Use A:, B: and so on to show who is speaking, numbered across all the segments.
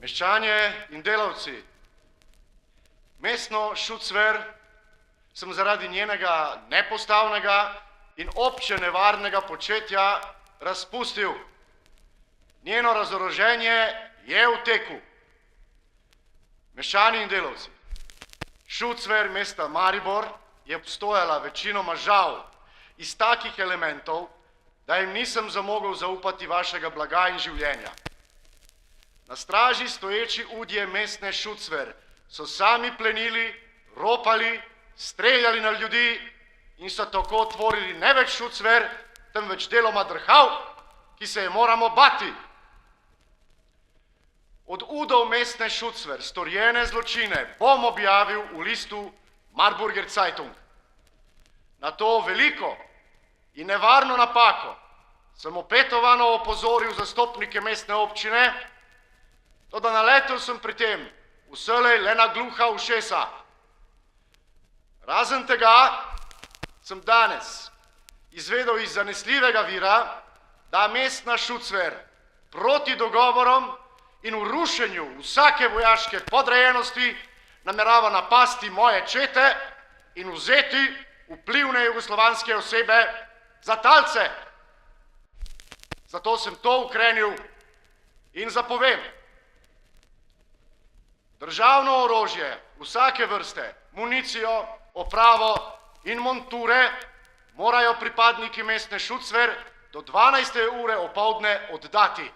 A: Meščanje in delavci. Mestno Šucver sem zaradi njenega nepostavnega in obče nevarnega početja razpustil. Njeno razoroženje je v teku. Meščani in delavci. Šucver mesta Maribor je obstojala večinoma žal iz takih elementov, da jim nisem zamogel zaupati vašega blaga in življenja. Na straži stoječi udje mestne Šucver so sami plenili, ropali, streljali na ljudi in so tako otvorili ne več Šucver, temveč deloma Drhav, ki se je moramo bati. Od udov mestne Šucver storjene zločine bom objavil v listu Marburger Zeitung. Na to veliko in nevarno napako sem opetovano opozoril zastopnike mestne občine, toda naletel sem pri tem vselej le na gluha ušesa. Razen tega sem danes izvedel iz zanesljivega vira, da mestna Šucver proti dogovorom in v rušenju vsake vojaške podrejenosti namerava napasti moje čete in vzeti vplivne jugoslovanske osebe za talce. Zato sem to ukrenil in zapovem. Državno orožje vsake vrste, municijo, opravo in monture morajo pripadniki mestne Šucver do 12. ure opoldne oddati.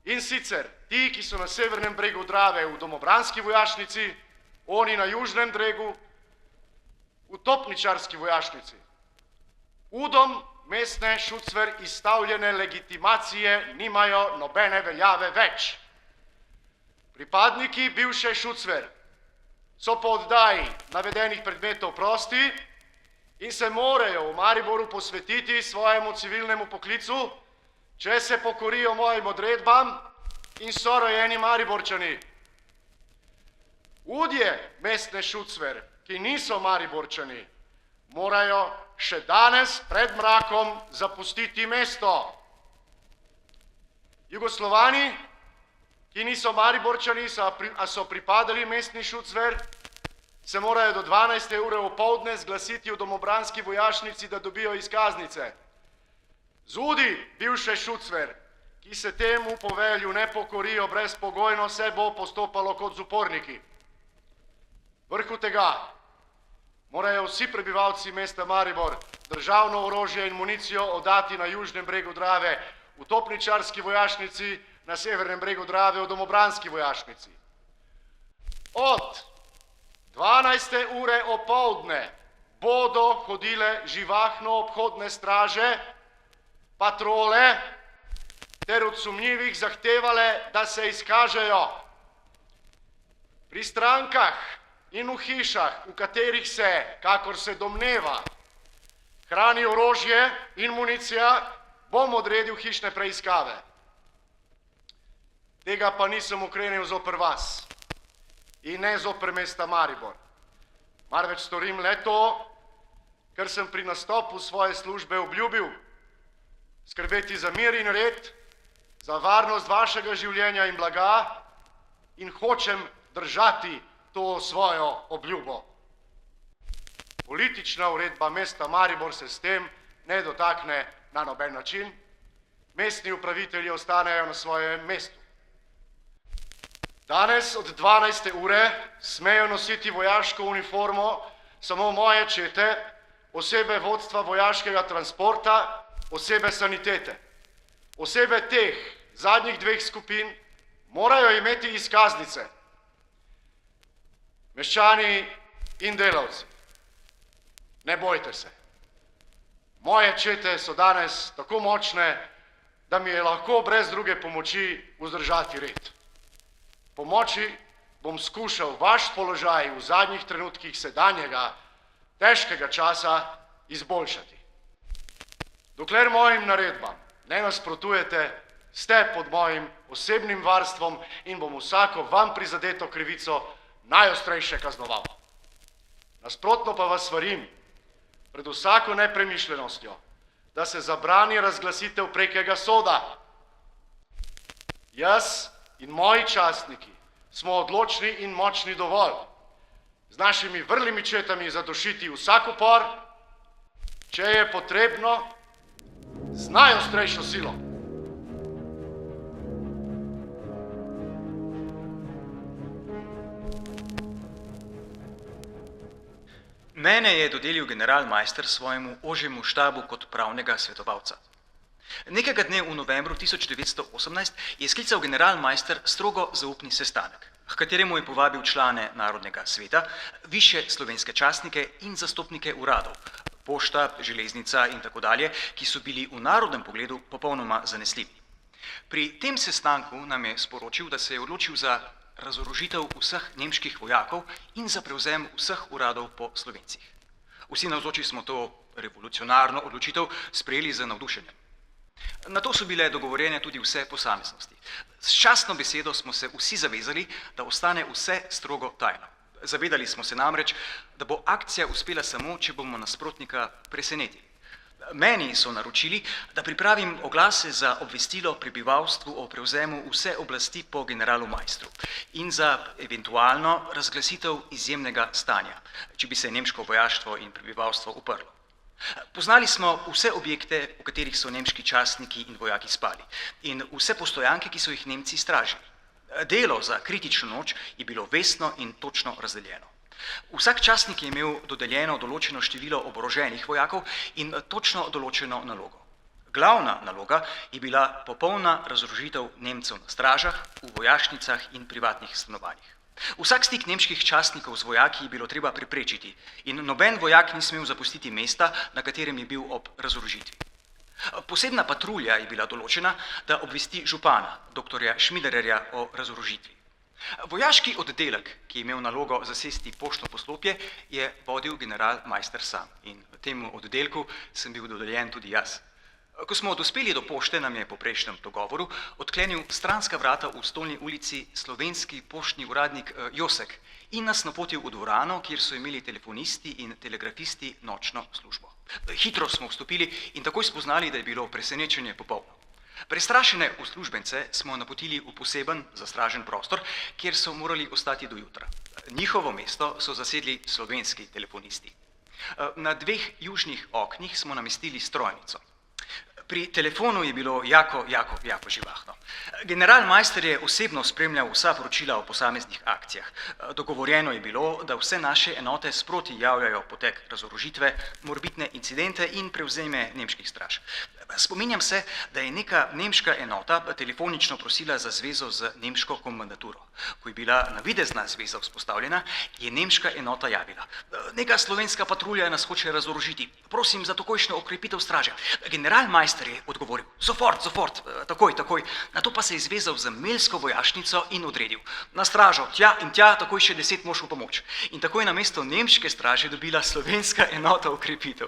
A: In sicer ti, ki so na severnem bregu Drave v domobranski vojašnici, oni na južnem bregu v topničarski vojašnici. Udom mestne Šucver izstavljene legitimacije nimajo nobene veljave več. Pripadniki bivše Šucver so po oddaji navedenih predmetov prosti in se morajo v Mariboru posvetiti svojemu civilnemu poklicu, če se pokorijo mojim odredbam in so rojeni Mariborčani. Udje mestne Šucver, ki niso Mariborčani, morajo še danes pred mrakom zapustiti mesto. Jugoslovani, ki niso Mariborčani, a so pripadali mestni Šucver, se morajo do 12. ure opoldne zglasiti v domobranski vojašnici, da dobijo izkaznice. Zudi bivše Šucver, ki se temu povelju ne pokorijo brezpogojno, se bo postopalo kot z uporniki. Vrhu tega morajo vsi prebivalci mesta Maribor državno orožje in municijo oddati na južnem bregu Drave, v topničarski vojašnici, na severnem bregu Drave v domobranski vojašnici. Od 12. ure opoldne bodo hodile živahno obhodne straže, patrole, ter od sumljivih zahtevale, da se izkažejo. Pri strankah in v hišah, v katerih se, kakor se domneva, hrani orožje in municija, bom odredil hišne preiskave. Tega pa nisem ukrenil zoper vas in ne zoper mesta Maribor. Marveč storim le to, ker sem pri nastopu svoje službe obljubil skrbeti za mir in red, za varnost vašega življenja in blaga in hočem držati to svojo obljubo. Politična uredba mesta Maribor se s tem ne dotakne na noben način. Mestni upravitelji ostanejo na svojem mestu. Danes od 12. ure smejo nositi vojaško uniformo samo moje čete, osebe vodstva vojaškega transporta, osebe sanitete. Osebe teh zadnjih dveh skupin morajo imeti izkaznice. Meščani in delavci, ne bojte se. Moje čete so danes tako močne, da mi je lahko brez druge pomoči vzdržati red. Pomoči bom skušal vaš položaj v zadnjih trenutkih sedanjega, težkega časa izboljšati. Dokler mojim naredbam ne nasprotujete, ste pod mojim osebnim varstvom in bom vsako vam prizadeto krivico najostrejše kaznoval. Nasprotno pa vas svarim pred vsako nepremišljenostjo, da se zabrani razglasitev prekega soda. Jaz in moji častniki smo odločni in močni dovolj z našimi vrlimi četami zadušiti vsak upor, če je potrebno, z najostrejšo silo.
B: Mene je dodelil generalmajster svojemu ožjemu štabu kot pravnega svetovalca. Nekega dne v novembru 1918 je sklical generalmajster strogo zaupni sestanek, h kateremu je povabil člane Narodnega sveta, višje slovenske častnike in zastopnike uradov, pošta, železnica in tako dalje, ki so bili v narodnem pogledu popolnoma zanesljivi. Pri tem sestanku nam je sporočil, da se je odločil za razorožitev vseh nemških vojakov in za prevzem vseh uradov po Slovencih. Vsi navzoči smo to revolucionarno odločitev sprejeli z navdušenjem. Na to so bile dogovorjene tudi vse posameznosti. S častno besedo smo se vsi zavezali, da ostane vse strogo tajno. Zavedali smo se namreč, da bo akcija uspela samo, če bomo nasprotnika presenetili. Meni so naročili, da pripravim oglase za obvestilo prebivalstvu o prevzemu vse oblasti po generalu Majstru in za eventualno razglasitev izjemnega stanja, če bi se nemško vojaštvo in prebivalstvo uprlo. Poznali smo vse objekte, v katerih so nemški častniki in vojaki spali, in vse postojanke, ki so jih Nemci stražili. Delo za kritično noč je bilo vestno in točno razdeljeno. Vsak častnik je imel dodeljeno določeno število oboroženih vojakov in točno določeno nalogo. Glavna naloga je bila popolna razorožitev Nemcev na stražah, v vojašnicah in privatnih stanovanjih. Vsak stik nemških častnikov z vojaki je bilo treba preprečiti in noben vojak ni smel zapustiti mesta, na katerem je bil ob razorožitvi. Posebna patrulja je bila določena, da obvesti župana, doktorja Šmidererja, o razorožitvi. Vojaški oddelek, ki je imel nalogo zasesti poštno poslopje, je vodil generalmajster sam in v tem oddelku sem bil dodeljen tudi jaz. Ko smo dospeli do pošte, nam je po prejšnjem dogovoru odklenil stranska vrata v Stolni ulici slovenski poštni uradnik Josek in nas napotil v dvorano, kjer so imeli telefonisti in telegrafisti nočno službo. Hitro smo vstopili in takoj spoznali, da je bilo presenečenje popolno. Prestrašene uslužbence smo napotili v poseben zastražen prostor, kjer so morali ostati do jutra. Njihovo mesto so zasedli slovenski telefonisti. Na 2 južnih oknih smo namestili strojnico. Pri telefonu je bilo jako živahno. Generalmajster je osebno spremljal vsa poročila o posameznih akcijah. Dogovorjeno je bilo, da vse naše enote sproti javljajo potek razorožitve, morebitne incidente in prevzeme nemških straž. Spominjam se, da je neka nemška enota telefonično prosila za zvezo z nemško komandaturo. Ko je bila navidezna zveza vzpostavljena, je nemška enota javila: neka slovenska patrulja nas hoče razorožiti, prosim za takojšnjo okrepitev straže. Generalmajster je odgovoril: sofort, takoj. Nato pa se je zvezal z melsko vojašnico in odredil: na stražo, tja in tja, takoj še 10 mož v pomoč. In takoj namesto nemške straže dobila slovenska enota okrepitev.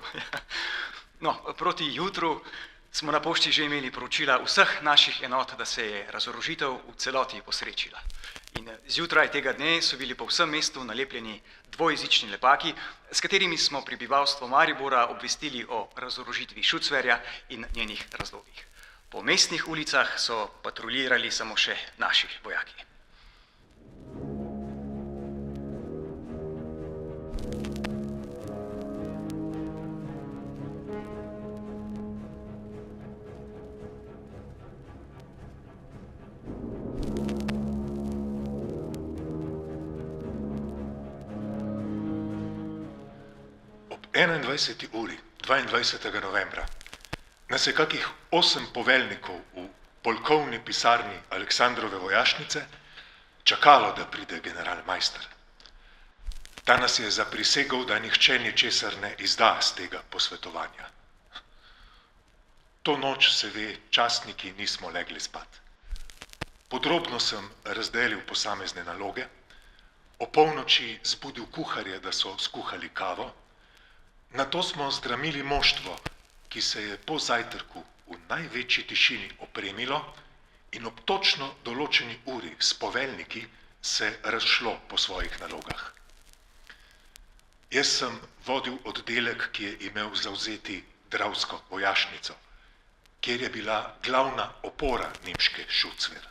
B: No, proti jutru smo na pošti že imeli poročila vseh naših enot, da se je razorožitev v celoti posrečila. In zjutraj tega dne so bili po vsem mestu nalepljeni dvojezični lepaki, s katerimi smo prebivalstvo Maribora obvestili o razorožitvi Šucverja in njenih razlogih. Po mestnih ulicah so patruljirali samo še naši vojaki.
C: Ob 21. uri 22. novembra nas je kakih 8 poveljnikov v polkovni pisarni Aleksandrove vojašnice čakalo, da pride generalmajster. Ta nas je zaprisegel, da nihče ničesar ne izda z tega posvetovanja. To noč, se ve, častniki nismo legli spat. Podrobno sem razdelil posamezne naloge, o polnoči zbudil kuharje, da so skuhali kavo, nato smo zdramili moštvo, ki se je po zajtrku v največji tišini opremilo in ob točno določeni uri s poveljniki se razšlo po svojih nalogah. Jaz sem vodil oddelek, ki je imel zavzeti Dravsko vojašnico, kjer je bila glavna opora nemške Šucver.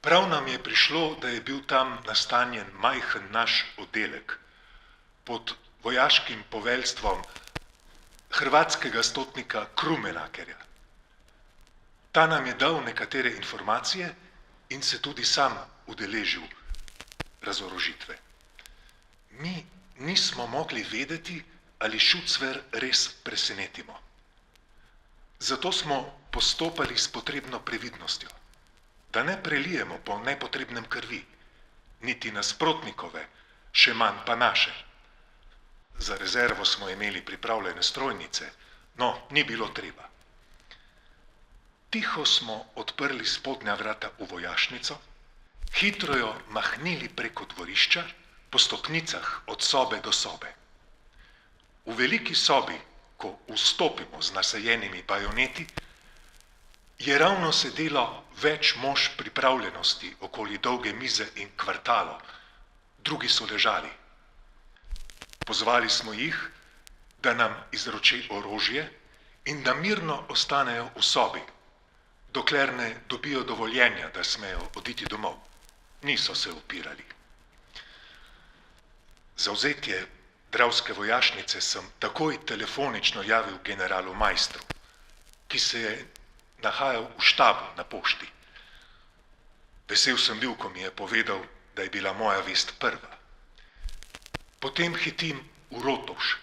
C: Prav nam je prišlo, da je bil tam nastanjen majhen naš oddelek pod vojaškim poveljstvom hrvatskega stotnika Krumenakerja. Ta nam je dal nekatere informacije in se tudi sam udeležil razorožitve. Mi nismo mogli vedeti, ali Šucver res presenetimo. Zato smo postopali s potrebno previdnostjo, da ne prelijemo po nepotrebnem krvi, niti nasprotnikove, še manj pa naše. Za rezervo smo imeli pripravljene strojnice, no, ni bilo treba. Tiho smo odprli spodnja vrata v vojašnico, hitro jo mahnili preko dvorišča, po stopnicah od sobe do sobe. V veliki sobi, ko vstopimo z nasajenimi bajoneti, je ravno sedelo več mož pripravljenosti okoli dolge mize in kvartalo, drugi so ležali. Pozvali smo jih, da nam izroči orožje in da mirno ostanejo v sobi, dokler ne dobijo dovoljenja, da smejo oditi domov. Niso se upirali. Zavzetje Dravske vojašnice sem takoj telefonično javil generalu Maistru, ki se je nahajal v štabu na pošti. Vesel sem bil, ko mi je povedal, da je bila moja vest prva. Potem hitim v Rotovž,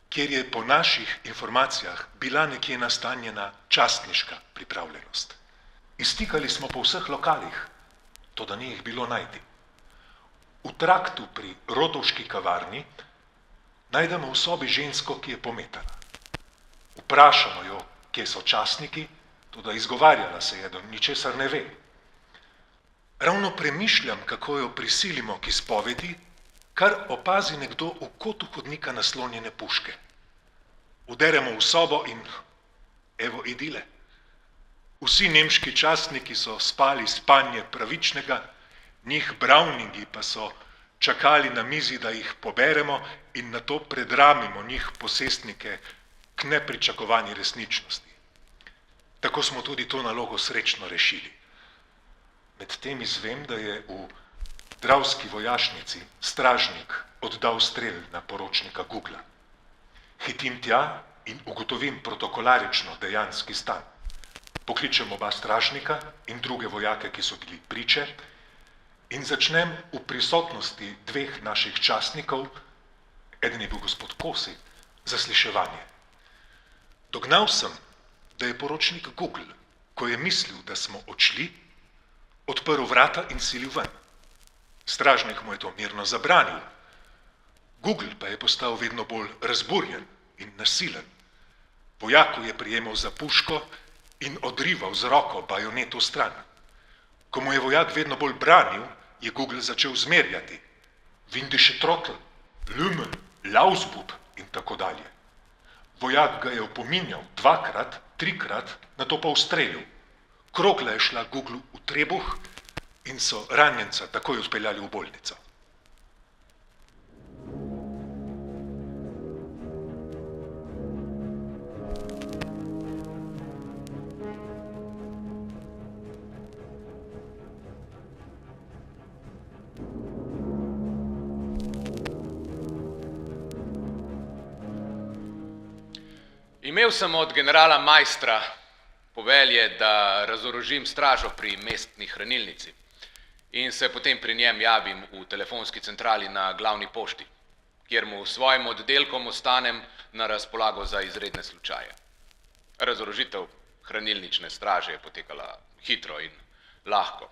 C: kjer je po naših informacijah bila nekje nastanjena častniška pripravljenost. Iztikali smo po vseh lokalih, toda ni jih bilo najti. V traktu pri Rotovški kavarni najdemo v sobi žensko, ki je pometana. Vprašamo jo, kje so častniki, toda izgovarjala se je, da ničesar ne ve. Ravno premišljam, kako jo prisilimo k izpovedi, kar opazi nekdo v kotu hodnika naslonjene puške. Vderemo v sobo in evo idile. Vsi nemški častniki so spali spanje pravičnega, njih Browningi pa so čakali na mizi, da jih poberemo in nato predramimo njih posestnike k nepričakovani resničnosti. Tako smo tudi to nalogo srečno rešili. Medtem izvem, da je v Dravski vojašnici stražnik oddal strel na poročnika Gugla. Hitim tja in ugotovim protokolarično dejanski stan. Pokličem oba stražnika in druge vojake, ki so bili priče, in začnem v prisotnosti dveh naših častnikov, eden je bil gospod Kosi, zasliševanje. Dognal sem, da je poročnik Gugl, ko je mislil, da smo odšli, odprl vrata in silil ven. Stražnik mu je to mirno zabranil. Gugl pa je postal vedno bolj razburjen in nasilen. Vojaku je prijemal za puško in odrival z roko bajonet v stran. Ko mu je vojak vedno bolj branil, je Gugl začel zmerjati. Vindische Trottel, Lümmel, Lausbub in tako dalje. Vojak ga je opominjal dvakrat, trikrat, nato pa ustrelil. Krogla je šla Guglu v trebuh in so ranjenca takoj odpeljali v bolnico.
D: Imel sem od generala Maistra povelje, da razorožim stražo pri mestni hranilnici in se potem pri njem javim v telefonski centrali na glavni pošti, kjer mu svojim oddelkom ostanem na razpolago za izredne slučaje. Razorožitev hranilnične straže je potekala hitro in lahko.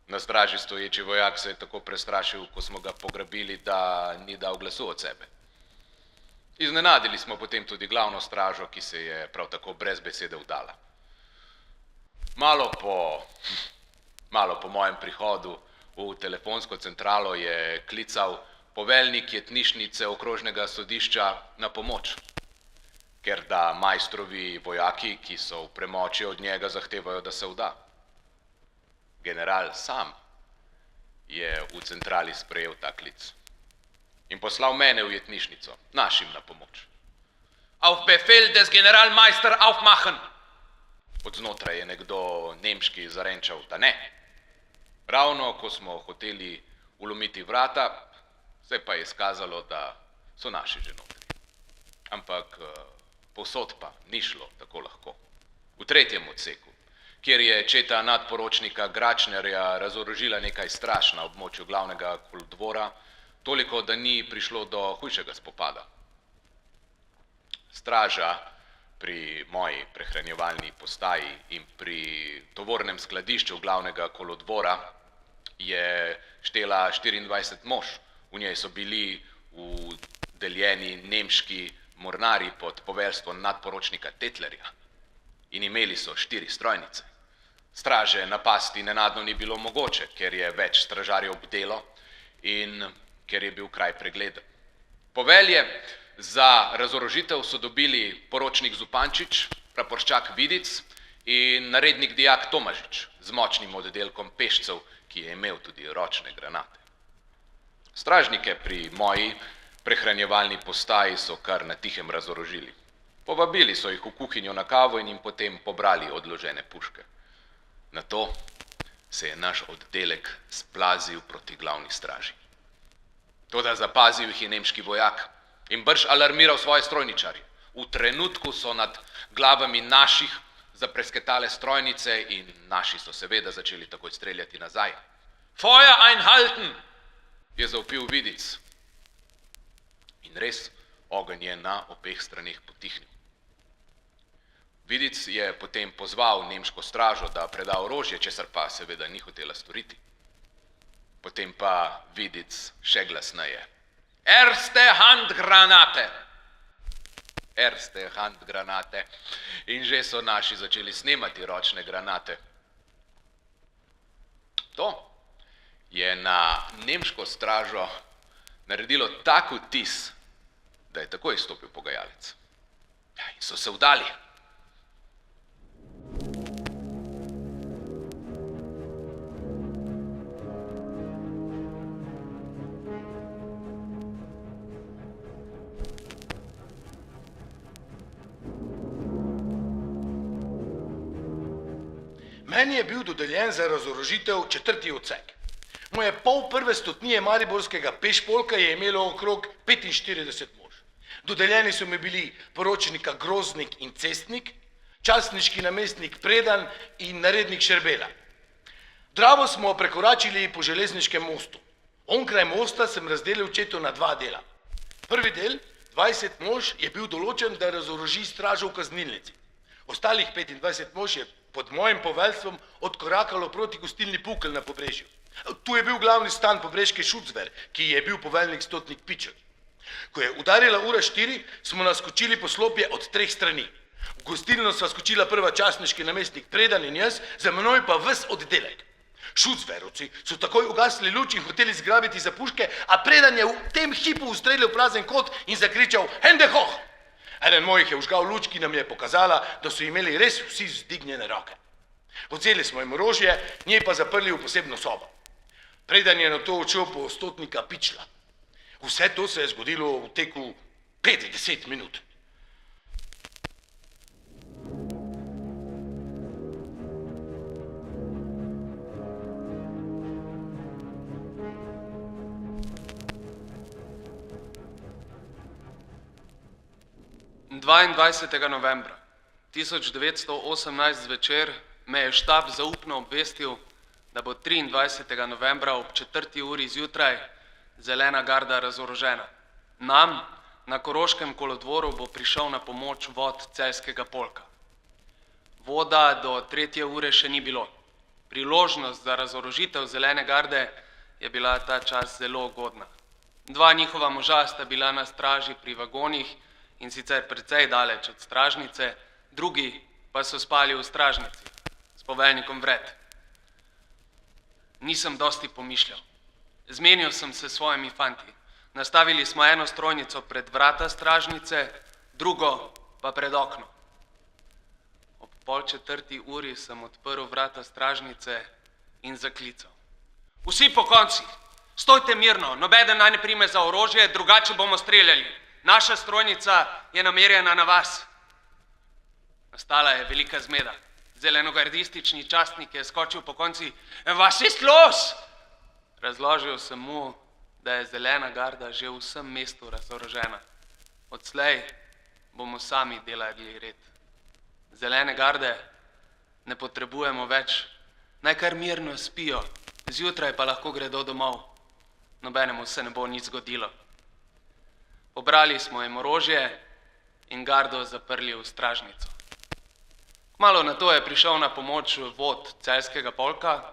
D: Na straži stoječi vojak se je tako prestrašil, ko smo ga pograbili, da ni dal glasu od sebe. Iznenadili smo potem tudi glavno stražo, ki se je prav tako brez besede vdala. Malo po mojem prihodu v telefonsko centralo je klical poveljnik jetnišnice okrožnega sodišča na pomoč, ker da Maistrovi vojaki, ki so v premoči od njega, zahtevajo, da se vda. General sam je v centrali sprejel ta klic in poslal mene v jetnišnico, našim na pomoč. Auf Befehl des Generalmeister aufmachen! Od znotraj je nekdo nemški zarenčal, da ne. Ravno ko smo hoteli vlomiti vrata, se pa je izkazalo, da so naši že notri. Ampak povsod pa ni šlo tako lahko. V tretjem odseku, kjer je četa nadporočnika Gračnerja razorožila nekaj straž na območju glavnega kolodvora, toliko, da ni prišlo do hujšega spopada. Straža pri moji prehranjevalni postaji in pri tovornem skladišču glavnega kolodvora je štela 24 mož. V njej so bili vdeljeni nemški mornarji pod poveljstvom nadporočnika Tetlerja in imeli so 4 strojnice. Straže napasti nenadno ni bilo mogoče, ker je več stražarjev bdelo in ker je bil kraj pregleden. Povelje za razorožitev so dobili poročnik Zupančič, praporščak Vidic in narednik dijak Tomažič z močnim oddelkom pešcev, ki je imel tudi ročne granate. Stražnike pri moji prehranjevalni postaji so kar na tihem razorožili. Povabili so jih v kuhinjo na kavo in jim potem pobrali odložene puške. Nato se je naš oddelek splazil proti glavni straži. Toda zapazil jih je nemški vojak in brž alarmiral svoje strojničarje. V trenutku so nad glavami naših zapresketale strojnice in naši so seveda začeli takoj streljati nazaj. Feuer einhalten, je zavpil Vidic. In res, ogenj je na obeh straneh potihnil. Vidic je potem pozval nemško stražo, da preda orožje, česar pa seveda ni hotela storiti. Potem pa Vidic še glasneje. Erste Handgranate! Erste Handgranate. In že so naši začeli snemati ročne granate. To je na nemško stražo naredilo tak vtis, da je takoj izstopil pogajalec. In so se vdali.
E: Meni je bil dodeljen za razorožitev 4. odsek. Moje pol prve stotnije mariborskega pešpolka je imelo okrog 45 mož. Dodeljeni so mi bili poročnika Groznik in Cestnik, častniški namestnik Predan in narednik Šerbela. Dravo smo prekoračili po železniškem mostu. Onkraj mosta sem razdelil četo na 2 dela. Prvi del, 20 mož, je bil določen, da razoroži stražo v kaznilnici. Ostalih 25 mož je pod mojim poveljstvom odkorakalo proti gostilni Pukelj na Pobrežju. Tu je bil glavni stan pobreške Šucver, ki je bil poveljnik Stotnik Pičel. Ko je udarila ura 4, smo naskočili poslopje od 3 strani. V gostilno sva skočila prva častniški namestnik Predan in jaz, za menoj pa ves oddelek. Šucverovci so takoj ugasli luč in hoteli zgrabiti za puške, a Predan je v tem hipu ustrelil prazen kot in zakričal Hände hoch! Eden mojih je vžgal luč, ki nam je pokazala, da so imeli res vsi vzdignjene roke. Vzeli smo jim orožje, njej pa zaprli v posebno sobo. Predan je nato odšel po Stotnika Pičla. Vse to se je zgodilo v teku 5-10 minut.
F: Novembra 1918 zvečer me je štab zaupno obvestil, da bo 23. novembra ob 4. uri zjutraj zelena garda razorožena. Nam na Koroškem kolodvoru bo prišel na pomoč vod Celjskega polka. Voda do 3. ure še ni bilo. Priložnost za razorožitev zelene garde je bila ta čas zelo ugodna. 2 njihova moža sta bila na straži pri vagonih in sicer precej daleč od stražnice, drugi pa so spali v stražnici s poveljnikom Vred. Nisem dosti pomišljal. Zmenil sem se s svojimi fanti. Nastavili smo eno strojnico pred vrata stražnice, drugo pa pred okno. Ob 3:30 uri sem odprl vrata stražnice in zaklical. Vsi po konci, stojte mirno, nobeden naj ne prime za orožje, drugače bomo streljali. Naša strojnica je namerjena na vas. Nastala je velika zmeda. Zelenogardistični častnik je skočil po konci: "Was ist los?" Razložil sem mu, da je zelena garda že v vsem mestu razorožena. Odslej bomo sami delali red. Zelene garde ne potrebujemo več, naj kar mirno spijo, zjutraj pa lahko gredo domov. Nobenemu se ne bo nič zgodilo. Pobrali smo jim orožje in gardo zaprli v stražnico. Kmalu nato je prišel na pomoč vod celjskega polka,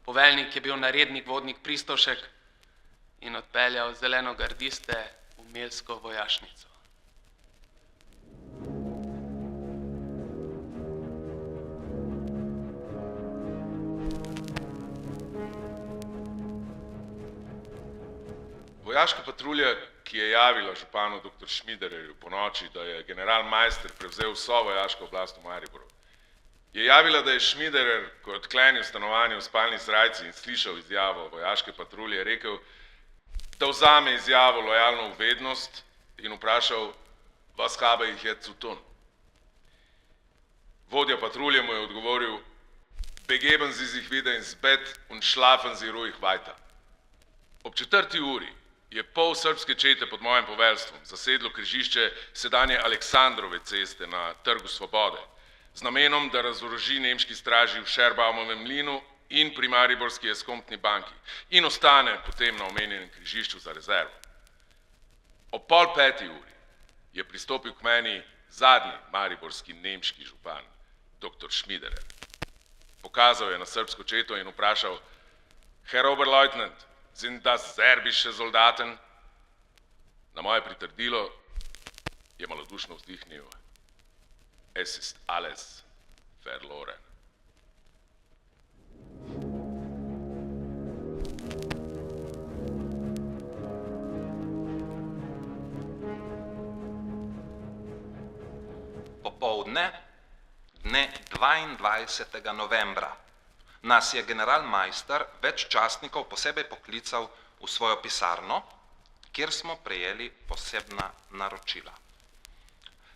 F: poveljnik je bil narednik vodnik Pristovšek in odpeljal zelenogardiste v Melsko vojašnico.
G: Vojaška patrulja, ki je javila županu dr. Šmidererju po noči, da je general Maister prevzel vso vojaško oblast v Mariboru, je javila, da je Šmiderer, ko je odklenil stanovanje v spalni srajci in slišal izjavo vojaške patrulje, rekel, da vzame izjavo lojalno v vednost in vprašal, was habe ich jetzt zu tun? Vodja patrulje mu je odgovoril, begeben Sie sich wieder ins Bett und schlafen Sie ruhig weiter. Ob 4. uri je pol srbske čete pod mojim poveljstvom zasedlo križišče sedanje Aleksandrove ceste na Trgu Svobode z namenom, da razoroži nemški straži v Šerbaumovem mlinu in pri Mariborski eskomptni banki in ostane potem na omenjenem križišču za rezervo. Ob 4:30 uri je pristopil k meni zadnji mariborski nemški župan, dr. Šmiderer. Pokazal je na srbsko četo in vprašal, Herr Oberleutnant, sind das serbische Soldaten? Na moje pritrdilo je malodušno vzdihnil, es ist alles verloren.
H: Popoldne, dne 22. novembra, nas je general Maister več častnikov posebej poklical v svojo pisarno, kjer smo prejeli posebna naročila.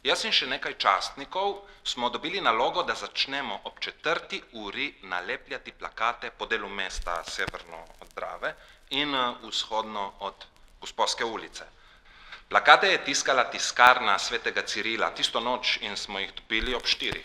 H: Jaz in še nekaj častnikov smo dobili nalogo, da začnemo ob 4. uri nalepljati plakate po delu mesta severno od Drave in vzhodno od Gosposke ulice. Plakate je tiskala tiskarna svetega Cirila tisto noč in smo jih dobili ob 4.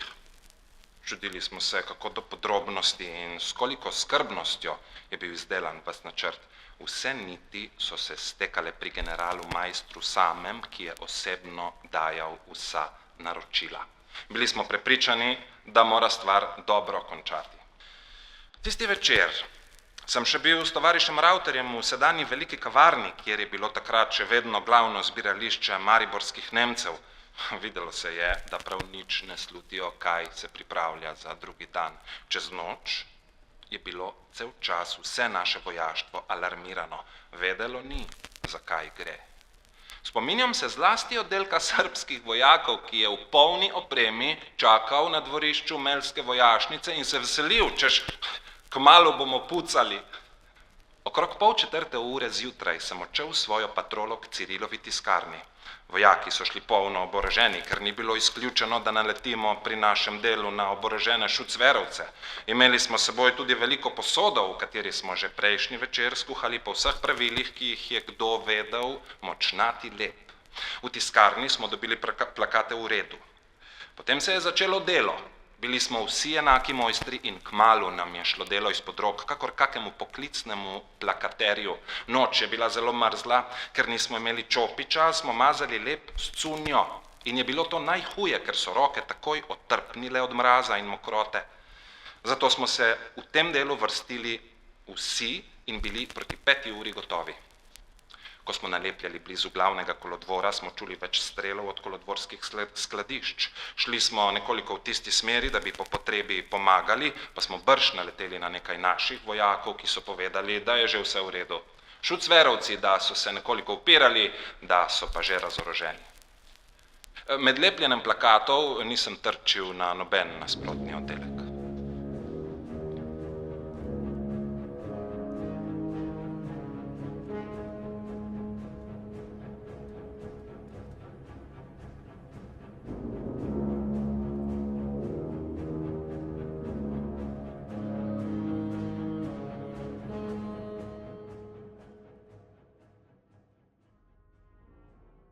H: Čudili smo se, kako do podrobnosti in s koliko skrbnostjo je bil izdelan ves načrt. Vse niti so se stekale pri generalu Maistru samem, ki je osebno dajal vsa naročila. Bili smo prepričani, da mora stvar dobro končati. Tisti večer sem še bil s tovarišem Rauterjem v sedanji veliki kavarni, kjer je bilo takrat še vedno glavno zbirališče mariborskih Nemcev. Videlo se je, da prav nič ne slutijo, kaj se pripravlja za drugi dan. Čez noč je bilo cel čas vse naše vojaštvo alarmirano. Vedelo ni, zakaj gre. Spominjam se zlasti oddelka srbskih vojakov, ki je v polni opremi čakal na dvorišču Melske vojašnice in se veselil, češ, kmalu bomo pucali. Okrog 3:30 ure zjutraj sem odšel svojo patrolo k Cirilovi tiskarni. Vojaki so šli polno oboroženi, ker ni bilo izključeno, da naletimo pri našem delu na oborožene šucverovce. Imeli smo s seboj tudi veliko posodo, v kateri smo že prejšnji večer skuhali po vseh pravilih, ki jih je kdo vedel, močnati lep. V tiskarni smo dobili plakate v redu. Potem se je začelo delo. Bili smo vsi enaki mojstri in kmalu nam je šlo delo izpod rok, kakor kakemu poklicnemu plakaterju. Noč je bila zelo mrzla, ker nismo imeli čopiča, smo mazali lep s cunjo. In je bilo to najhuje, ker so roke takoj otrpnile od mraza in mokrote. Zato smo se v tem delu vrstili vsi in bili proti 5. uri gotovi. Ko smo nalepljali blizu glavnega kolodvora, smo čuli več strelov od kolodvorskih skladišč. Šli smo nekoliko v tisti smeri, da bi po potrebi pomagali, pa smo brž naleteli na nekaj naših vojakov, ki so povedali, da je že vse v redu. Šucverovci, da so se nekoliko upirali, da so pa že razoroženi. Med lepljenjem plakatov nisem trčil na noben nasprotni oddelek.